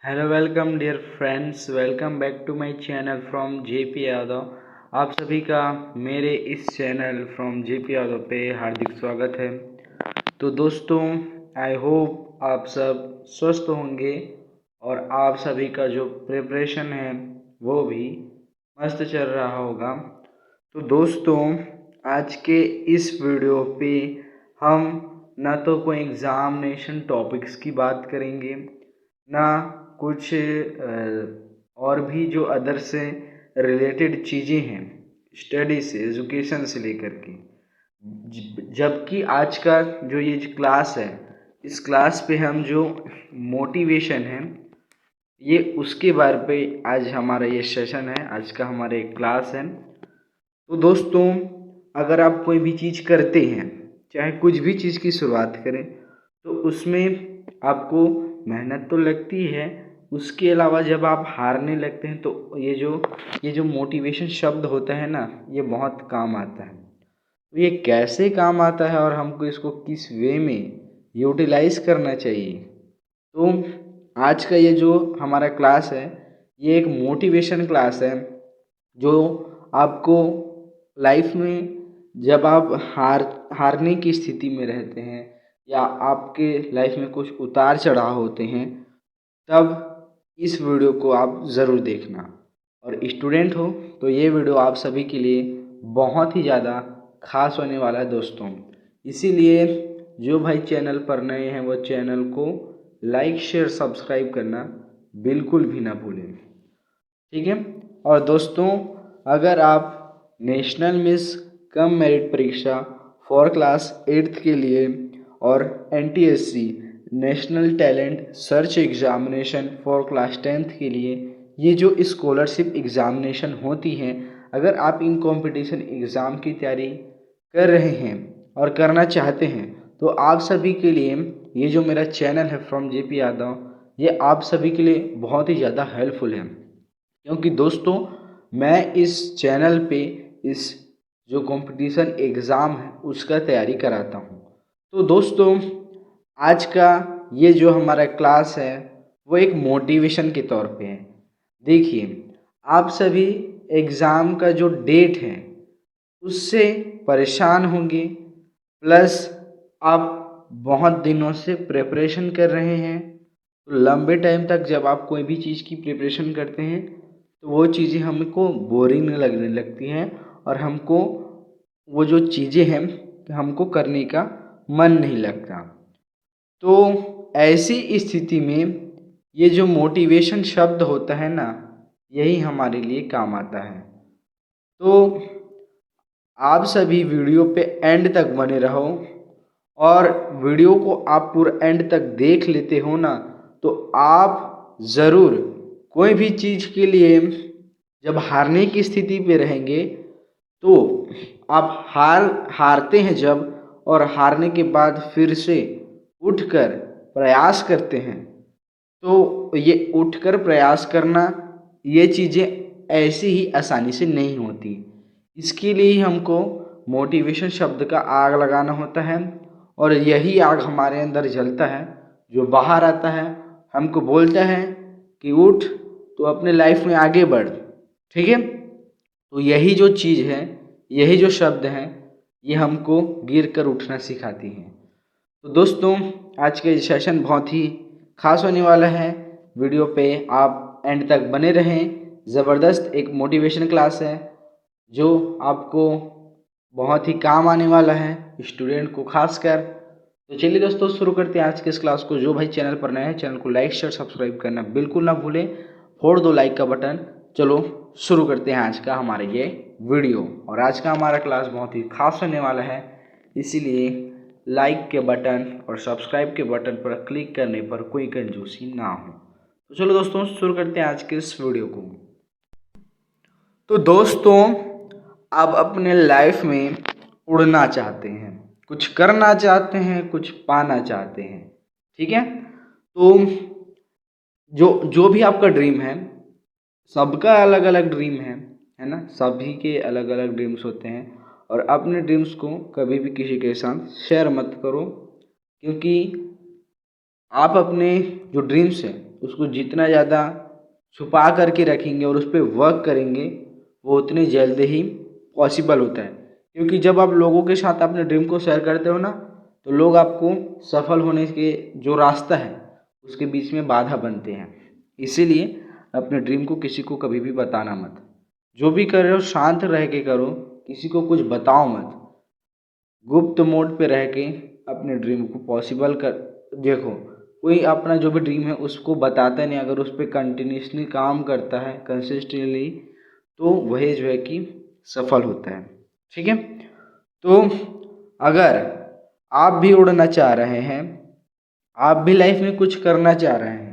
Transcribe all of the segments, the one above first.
Hello welcome dear friends, welcome back to my channel from JP Yadav. आप सभी का मेरे इस चैनल फ्रॉम जेपी यादव पे हार्दिक स्वागत है। तो दोस्तों, आई होप आप सब स्वस्थ होंगे और आप सभी का जो प्रिपरेशन है वो भी मस्त चल रहा होगा। तो दोस्तों, आज के इस वीडियो पे हम ना तो कोई एग्ज़ामिनेशन टॉपिक्स की बात करेंगे, ना कुछ और भी जो अदर से रिलेटेड चीज़ें हैं स्टडी से, एजुकेशन से लेकर के। जबकि आज का जो ये क्लास है, इस क्लास पे हम जो मोटिवेशन है ये उसके बारे पे आज हमारा ये सेशन है, आज का हमारा एक क्लास है। तो दोस्तों, अगर आप कोई भी चीज़ करते हैं, चाहे कुछ भी चीज़ की शुरुआत करें, तो उसमें आपको मेहनत तो लगती है। उसके अलावा जब आप हारने लगते हैं तो ये जो मोटिवेशन शब्द होता है ना, ये बहुत काम आता है। तो ये कैसे काम आता है और हमको इसको किस वे में यूटिलाइज करना चाहिए। तो आज का ये जो हमारा क्लास है, ये एक मोटिवेशन क्लास है जो आपको लाइफ में जब आप हारने की स्थिति में रहते हैं या आपके लाइफ में कुछ उतार चढ़ाव होते हैं, तब इस वीडियो को आप ज़रूर देखना। और स्टूडेंट हो तो ये वीडियो आप सभी के लिए बहुत ही ज़्यादा खास होने वाला है दोस्तों। इसीलिए जो भाई चैनल पर नए हैं वो चैनल को लाइक शेयर सब्सक्राइब करना बिल्कुल भी ना भूलें, ठीक है। और दोस्तों, अगर आप नेशनल मिस कम मेरिट परीक्षा फॉर क्लास 8th के लिए और NTSC national talent search examination for class 10th के लिए, ये जो स्कॉलरशिप एग्जामिनेशन होती हैं, अगर आप इन कंपटीशन एग्ज़ाम की तैयारी कर रहे हैं और करना चाहते हैं, तो आप सभी के लिए ये जो मेरा चैनल है फ्रॉम जेपी यादव, ये आप सभी के लिए बहुत ही ज़्यादा हेल्पफुल है। क्योंकि दोस्तों, मैं इस चैनल पे इस जो कंपटीशन एग्ज़ाम है उसका तैयारी कराता हूँ। तो दोस्तों, आज का ये जो हमारा क्लास है वो एक मोटिवेशन के तौर पे है। देखिए, आप सभी एग्ज़ाम का जो डेट है उससे परेशान होंगे, प्लस आप बहुत दिनों से प्रिपरेशन कर रहे हैं। तो लंबे टाइम तक जब आप कोई भी चीज़ की प्रिपरेशन करते हैं तो वो चीज़ें हमको बोरिंग लगने लगती हैं और हमको वो जो चीज़ें हैं हमको करने का मन नहीं लगता। तो ऐसी स्थिति में ये जो मोटिवेशन शब्द होता है ना, यही हमारे लिए काम आता है। तो आप सभी वीडियो पे एंड तक बने रहो, और वीडियो को आप पूरा एंड तक देख लेते हो ना, तो आप ज़रूर कोई भी चीज़ के लिए जब हारने की स्थिति पे रहेंगे, तो आप हारते हैं जब, और हारने के बाद फिर से उठकर प्रयास करते हैं, तो ये उठकर प्रयास करना, ये चीज़ें ऐसी ही आसानी से नहीं होती। इसके लिए ही हमको मोटिवेशन शब्द का आग लगाना होता है, और यही आग हमारे अंदर जलता है जो बाहर आता है, हमको बोलता है कि उठ, तो अपने लाइफ में आगे बढ़, ठीक है। तो यही जो चीज़ है, यही जो शब्द हैं, ये हमको गिर कर उठना सिखाती हैं। तो दोस्तों, आज का ये सेशन बहुत ही खास होने वाला है। वीडियो पे आप एंड तक बने रहें। ज़बरदस्त एक मोटिवेशन क्लास है जो आपको बहुत ही काम आने वाला है, स्टूडेंट को खासकर। तो चलिए दोस्तों, शुरू करते हैं आज के इस क्लास को। जो भाई चैनल पर नए हैं, चैनल को लाइक शेयर सब्सक्राइब करना बिल्कुल ना भूलें। फोड़ दो लाइक का बटन। चलो शुरू करते हैं आज का हमारा ये वीडियो। और आज का हमारा क्लास बहुत ही खास होने वाला है, इसीलिए लाइक के बटन और सब्सक्राइब के बटन पर क्लिक करने पर कोई कंजूसी ना हो। तो चलो दोस्तों, शुरू करते हैं आज के इस वीडियो को। तो दोस्तों, आप अपने लाइफ में उड़ना चाहते हैं, कुछ करना चाहते हैं, कुछ पाना चाहते हैं, ठीक है। तो जो जो भी आपका ड्रीम है, सबका अलग अलग ड्रीम है ना, सभी के अलग अलग ड्रीम्स होते हैं। और अपने ड्रीम्स को कभी भी किसी के साथ शेयर मत करो, क्योंकि आप अपने जो ड्रीम्स हैं उसको जितना ज़्यादा छुपा करके रखेंगे और उस पर वर्क करेंगे वो उतने जल्द ही पॉसिबल होता है। क्योंकि जब आप लोगों के साथ अपने ड्रीम को शेयर करते हो ना, तो लोग आपको सफल होने के जो रास्ता है उसके बीच में बाधा बनते हैं। इसीलिए अपने ड्रीम को किसी को कभी भी बताना मत। जो भी कर रहे हो शांत रह के करो, किसी को कुछ बताओ मत। गुप्त मोड पे रह के अपने ड्रीम को पॉसिबल कर देखो। कोई अपना जो भी ड्रीम है उसको बताता नहीं, अगर उस पर कंटिन्यूसली काम करता है कंसिस्टेंटली, तो वही जो है कि सफल होता है। ठीक है, तो अगर आप भी उड़ना चाह रहे हैं, आप भी लाइफ में कुछ करना चाह रहे हैं,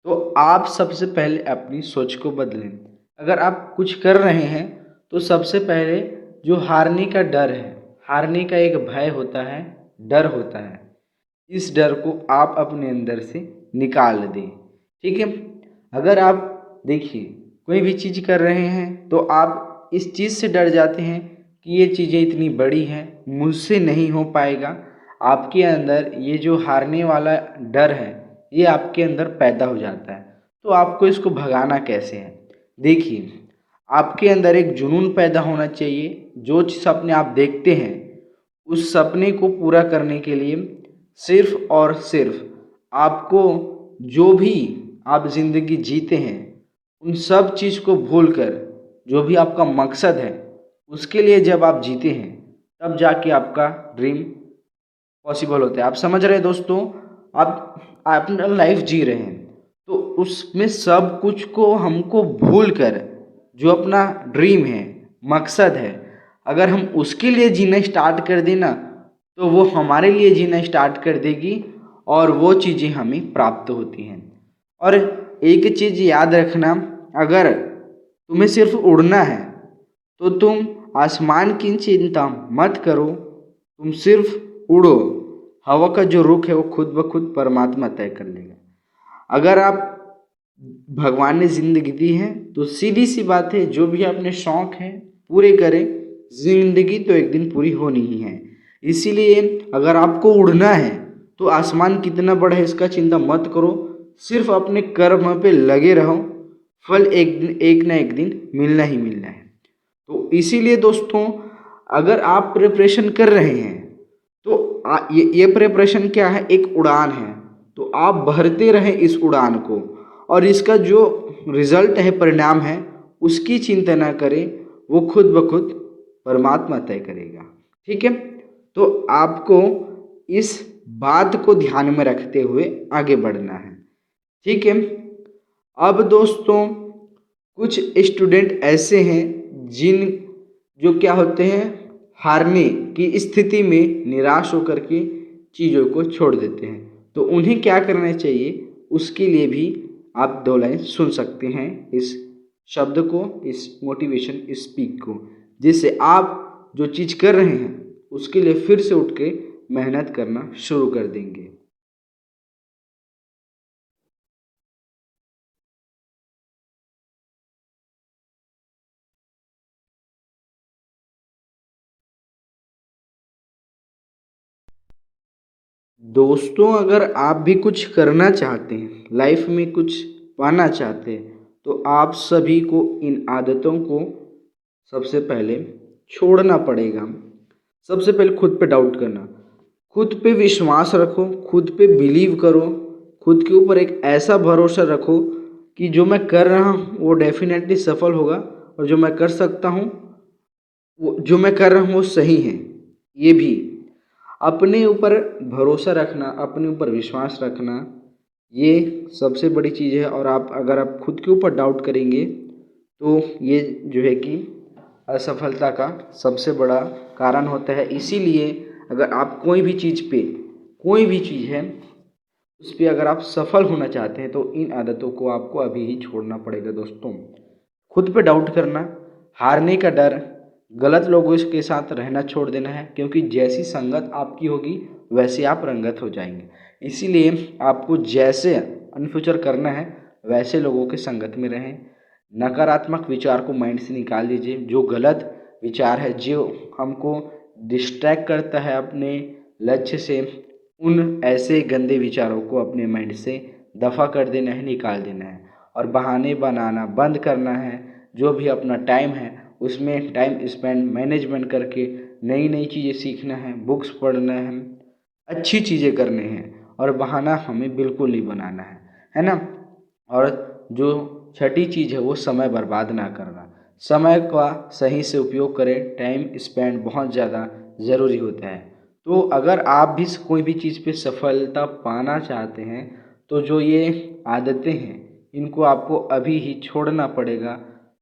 तो आप सबसे पहले अपनी सोच को बदलें। अगर आप कुछ कर रहे हैं तो सबसे पहले जो हारने का डर है, हारने का एक भय होता है, डर होता है, इस डर को आप अपने अंदर से निकाल दें। ठीक है, अगर आप देखिए कोई भी चीज़ कर रहे हैं तो आप इस चीज़ से डर जाते हैं कि ये चीज़ें इतनी बड़ी हैं, मुझसे नहीं हो पाएगा। आपके अंदर ये जो हारने वाला डर है ये आपके अंदर पैदा हो जाता है। तो आपको इसको भगाना कैसे है? देखिए, आपके अंदर एक जुनून पैदा होना चाहिए। जो सपने आप देखते हैं उस सपने को पूरा करने के लिए सिर्फ और सिर्फ आपको जो भी आप ज़िंदगी जीते हैं उन सब चीज़ को भूलकर जो भी आपका मकसद है उसके लिए जब आप जीते हैं तब जाके आपका ड्रीम पॉसिबल होता है। आप समझ रहे हैं दोस्तों? आप अपना लाइफ जी रहे हैं तो उसमें सब कुछ को हमको भूल कर जो अपना ड्रीम है, मकसद है, अगर हम उसके लिए जीना स्टार्ट कर देना तो वो हमारे लिए जीना स्टार्ट कर देगी और वो चीज़ें हमें प्राप्त होती हैं। और एक चीज़ याद रखना, अगर तुम्हें सिर्फ उड़ना है तो तुम आसमान की चिंता मत करो, तुम सिर्फ उड़ो। हवा का जो रुख है वो खुद ब खुद परमात्मा तय कर लेगा। अगर आप भगवान ने ज़िंदगी दी है तो सीधी सी बात है, जो भी अपने शौक़ हैं पूरे करें। ज़िंदगी तो एक दिन पूरी होनी ही है। इसीलिए अगर आपको उड़ना है तो आसमान कितना बड़ा है इसका चिंता मत करो, सिर्फ अपने कर्म पे लगे रहो, फल एक ना एक दिन मिलना ही मिलना है। तो इसीलिए दोस्तों, अगर आप प्रिपरेशन कर रहे हैं तो ये प्रिपरेशन क्या है? एक उड़ान है। तो आप भरते रहें इस उड़ान को और इसका जो रिजल्ट है, परिणाम है, उसकी चिंता ना करें, वो खुद ब खुद परमात्मा तय करेगा। ठीक है, तो आपको इस बात को ध्यान में रखते हुए आगे बढ़ना है। ठीक है, अब दोस्तों कुछ स्टूडेंट ऐसे हैं जो क्या होते हैं, हारने की स्थिति में निराश होकर के चीज़ों को छोड़ देते हैं। तो उन्हें क्या करना चाहिए उसके लिए भी आप 2 लाइन सुन सकते हैं इस शब्द को, इस मोटिवेशन स्पीक को, जिससे आप जो चीज़ कर रहे हैं उसके लिए फिर से उठ के मेहनत करना शुरू कर देंगे। दोस्तों, अगर आप भी कुछ करना चाहते हैं, लाइफ में कुछ पाना चाहते हैं, तो आप सभी को इन आदतों को सबसे पहले छोड़ना पड़ेगा। सबसे पहले खुद पे डाउट करना, खुद पे विश्वास रखो, खुद पे बिलीव करो, खुद के ऊपर एक ऐसा भरोसा रखो कि जो मैं कर रहा हूँ वो डेफिनेटली सफल होगा और जो मैं कर सकता हूँ, वो जो मैं कर रहा हूँ वो सही है। ये भी अपने ऊपर भरोसा रखना, अपने ऊपर विश्वास रखना, ये सबसे बड़ी चीज़ है। और अगर आप खुद के ऊपर डाउट करेंगे तो ये जो है कि असफलता का सबसे बड़ा कारण होता है। इसीलिए अगर आप कोई भी चीज़ है उस पर अगर आप सफल होना चाहते हैं तो इन आदतों को आपको अभी ही छोड़ना पड़ेगा। दोस्तों, खुद पे डाउट करना, हारने का डर, गलत लोगों के साथ रहना छोड़ देना है, क्योंकि जैसी संगत आपकी होगी वैसे आप रंगत हो जाएंगे। इसीलिए आपको जैसे इन फ्यूचर करना है वैसे लोगों के संगत में रहें। नकारात्मक विचार को माइंड से निकाल दीजिए। जो गलत विचार है, जो हमको डिस्ट्रैक्ट करता है अपने लक्ष्य से, उन ऐसे गंदे विचारों को अपने माइंड से दफ़ा कर देना है, निकाल देना है और बहाने बनाना बंद करना है। जो भी अपना टाइम है उसमें टाइम स्पेंड मैनेजमेंट करके नई नई चीज़ें सीखना है, बुक्स पढ़ना है, अच्छी चीज़ें करने हैं और बहाना हमें बिल्कुल नहीं बनाना है ना। और जो छठी चीज़ है वो समय बर्बाद ना करना। समय का सही से उपयोग करें, टाइम स्पेंड बहुत ज़्यादा ज़रूरी होता है। तो अगर आप भी कोई भी चीज़ पे सफलता पाना चाहते हैं तो जो ये आदतें हैं इनको आपको अभी ही छोड़ना पड़ेगा।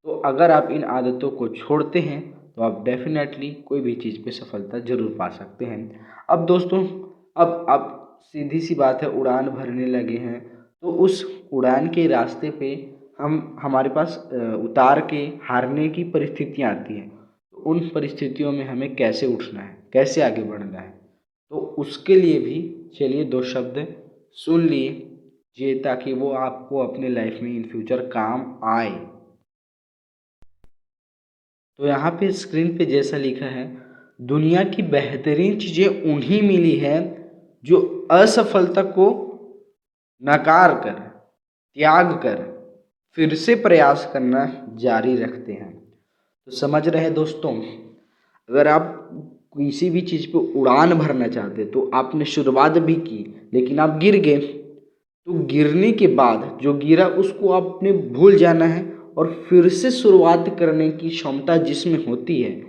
तो अगर आप इन आदतों को छोड़ते हैं तो आप डेफिनेटली कोई भी चीज़ पे सफलता ज़रूर पा सकते हैं। अब दोस्तों, अब आप सीधी सी बात है, उड़ान भरने लगे हैं तो उस उड़ान के रास्ते पे हमारे पास उतार के हारने की परिस्थितियाँ आती हैं। तो उन परिस्थितियों में हमें कैसे उठना है, कैसे आगे बढ़ना है, तो उसके लिए भी चलिए दो शब्द सुन लीजिए ताकि वो आपको अपने लाइफ में इन फ्यूचर काम आए। तो यहाँ पे स्क्रीन पे जैसा लिखा है, दुनिया की बेहतरीन चीज़ें उन्हीं मिली है जो असफलता को नकार कर, त्याग कर, फिर से प्रयास करना जारी रखते हैं। तो समझ रहे हैं दोस्तों, अगर आप किसी भी चीज़ पे उड़ान भरना चाहते तो आपने शुरुआत भी की लेकिन आप गिर गए, तो गिरने के बाद जो गिरा उसको आपने भूल जाना है और फिर से शुरुआत करने की क्षमता जिसमें होती है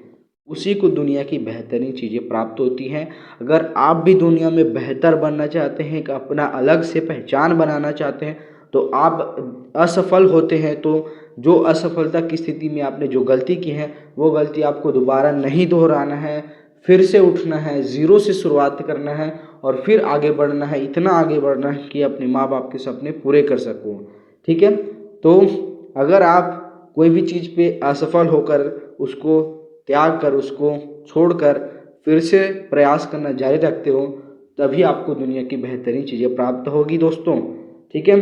उसी को दुनिया की बेहतरीन चीज़ें प्राप्त होती हैं। अगर आप भी दुनिया में बेहतर बनना चाहते हैं, कि अपना अलग से पहचान बनाना चाहते हैं, तो आप असफल होते हैं तो जो असफलता की स्थिति में आपने जो गलती की है वो गलती आपको दोबारा नहीं दोहराना है, फिर से उठना है, ज़ीरो से शुरुआत करना है और फिर आगे बढ़ना है, इतना आगे बढ़ना है कि अपने माँ बाप के सपने पूरे कर सकूँ। ठीक है, तो अगर आप कोई भी चीज़ पे असफल होकर उसको त्याग कर, उसको छोड़कर फिर से प्रयास करना जारी रखते हो तभी आपको दुनिया की बेहतरीन चीज़ें प्राप्त होगी दोस्तों। ठीक है,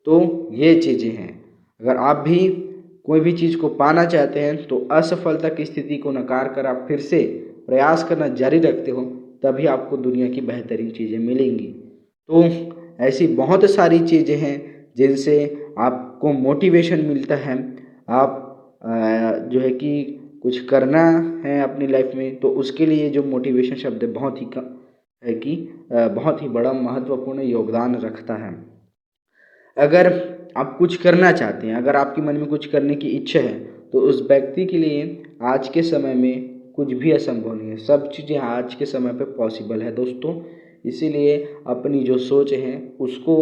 तो ये चीज़ें हैं, अगर आप भी कोई भी चीज़ को पाना चाहते हैं तो असफलता की स्थिति को नकार कर आप फिर से प्रयास करना जारी रखते हो तभी आपको दुनिया की बेहतरीन चीज़ें मिलेंगी। तो ऐसी बहुत सारी चीज़ें हैं जिनसे आपको मोटिवेशन मिलता है। आप जो है कि कुछ करना है अपनी लाइफ में तो उसके लिए जो मोटिवेशन शब्द है बहुत ही है कि बहुत ही बड़ा महत्वपूर्ण योगदान रखता है। अगर आप कुछ करना चाहते हैं, अगर आपके मन में कुछ करने की इच्छा है तो उस व्यक्ति के लिए आज के समय में कुछ भी असंभव नहीं है, सब चीज़ें आज के समय पे पॉसिबल है दोस्तों। इसीलिए अपनी जो सोच है उसको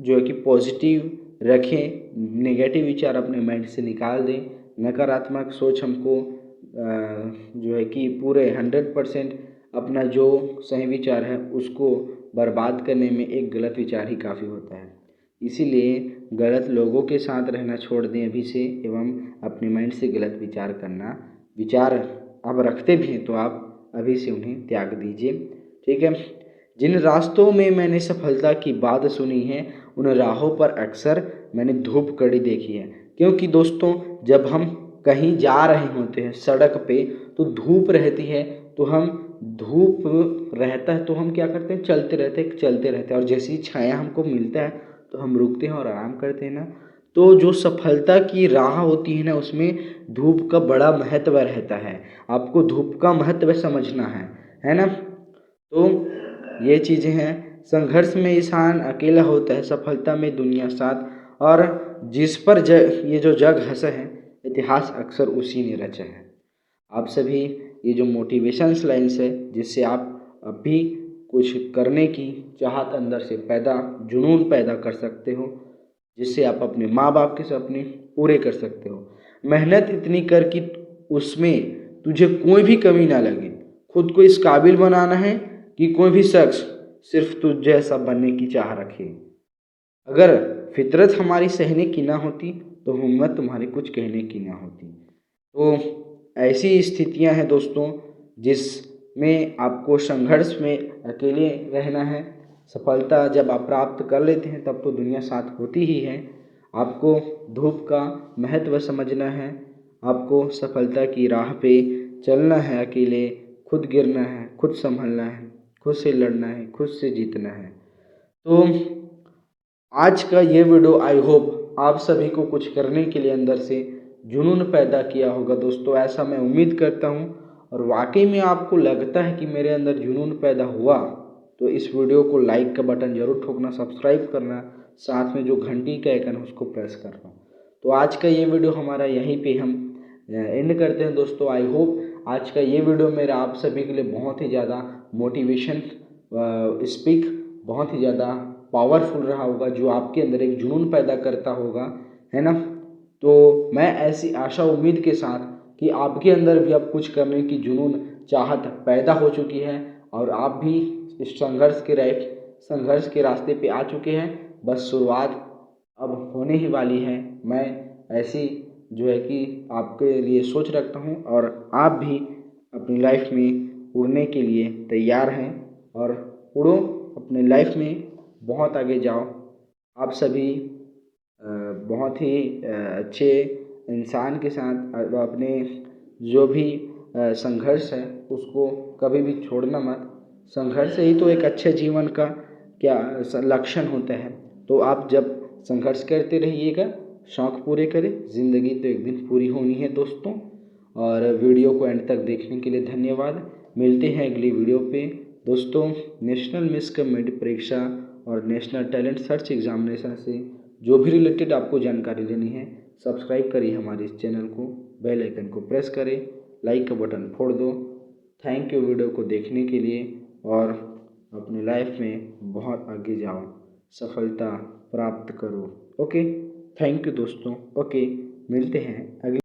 जो है कि पॉजिटिव रखें, नेगेटिव विचार अपने माइंड से निकाल दें। नकारात्मक सोच हमको जो है कि पूरे 100% अपना जो सही विचार है उसको बर्बाद करने में एक गलत विचार ही काफ़ी होता है। इसीलिए गलत लोगों के साथ रहना छोड़ दें अभी से एवं अपने माइंड से गलत विचार करना, विचार आप रखते भी हैं तो आप अभी से उन्हें त्याग दीजिए। ठीक है, जिन रास्तों में मैंने सफलता की बात सुनी है उन राहों पर अक्सर मैंने धूप कड़ी देखी है। क्योंकि दोस्तों जब हम कहीं जा रहे होते हैं सड़क पे तो धूप रहती है, तो हम धूप रहता है तो हम क्या करते हैं, चलते रहते हैं और जैसी छाया हमको मिलता है तो हम रुकते हैं और आराम करते हैं ना। तो जो सफलता की राह होती है ना उसमें धूप का बड़ा महत्व रहता है, आपको धूप का महत्व समझना है ना। तो ये चीज़ें हैं, संघर्ष में इंसान अकेला होता है, सफलता में दुनिया साथ, और जिस पर ये जो जग हंसा है इतिहास अक्सर उसी ने रचा है। आप सभी ये जो मोटिवेशंस लाइन्स है जिससे आप अभी कुछ करने की चाहत अंदर से जुनून पैदा कर सकते हो, जिससे आप अपने माँ बाप के सपने पूरे कर सकते हो। मेहनत इतनी कर कि उसमें तुझे कोई भी कमी ना लगे, खुद को इस काबिल बनाना है कि कोई भी शख्स सिर्फ तुझ जैसा बनने की चाह रखे। अगर फितरत हमारी सहने की ना होती तो हिम्मत तुम्हारी कुछ कहने की ना होती। तो ऐसी स्थितियां हैं दोस्तों जिसमें आपको संघर्ष में अकेले रहना है। सफलता जब आप प्राप्त कर लेते हैं तब तो दुनिया साथ होती ही है। आपको धूप का महत्व समझना है, आपको सफलता की राह पे चलना है, अकेले खुद गिरना है, खुद संभलना है, खुद से लड़ना है, खुद से जीतना है। तो आज का ये वीडियो आई होप आप सभी को कुछ करने के लिए अंदर से जुनून पैदा किया होगा दोस्तों, ऐसा मैं उम्मीद करता हूँ। और वाकई में आपको लगता है कि मेरे अंदर जुनून पैदा हुआ तो इस वीडियो को लाइक का बटन जरूर ठोकना, सब्सक्राइब करना, साथ में जो घंटी का आइकन है उसको प्रेस करना। तो आज का ये वीडियो हमारा यहीं पे हम एंड करते हैं दोस्तों। आई होप आज का ये वीडियो मेरा आप सभी के लिए बहुत ही ज़्यादा मोटिवेशन स्पीक बहुत ही ज़्यादा पावरफुल रहा होगा, जो आपके अंदर एक जुनून पैदा करता होगा, है ना। तो मैं ऐसी आशा उम्मीद के साथ कि आपके अंदर भी अब कुछ करने की जुनून चाहत पैदा हो चुकी है और आप भी इस संघर्ष के रास्ते पे आ चुके हैं। बस शुरुआत अब होने ही वाली है। मैं ऐसी जो है कि आपके लिए सोच रखता हूँ और आप भी अपनी लाइफ में उड़ने के लिए तैयार हैं और उड़ो अपने लाइफ में, बहुत आगे जाओ। आप सभी बहुत ही अच्छे इंसान के साथ अपने जो भी संघर्ष है उसको कभी भी छोड़ना मत। संघर्ष ही तो एक अच्छे जीवन का क्या लक्षण होता है। तो आप जब संघर्ष करते रहिएगा, शौक़ पूरे करें, ज़िंदगी तो एक दिन पूरी होनी है दोस्तों। और वीडियो को एंड तक देखने के लिए धन्यवाद। मिलते हैं अगली वीडियो पे दोस्तों। नेशनल मिस कमेटी परीक्षा और नेशनल टैलेंट सर्च एग्जामिनेशन से जो भी रिलेटेड आपको जानकारी लेनी है, सब्सक्राइब करिए हमारे इस चैनल को, बेल आइकन को प्रेस करें, लाइक का बटन फोड़ दो। थैंक यू वीडियो को देखने के लिए और अपनी लाइफ में बहुत आगे जाओ, सफलता प्राप्त करो। ओके, थैंक यू दोस्तों। ओके, मिलते हैं अगले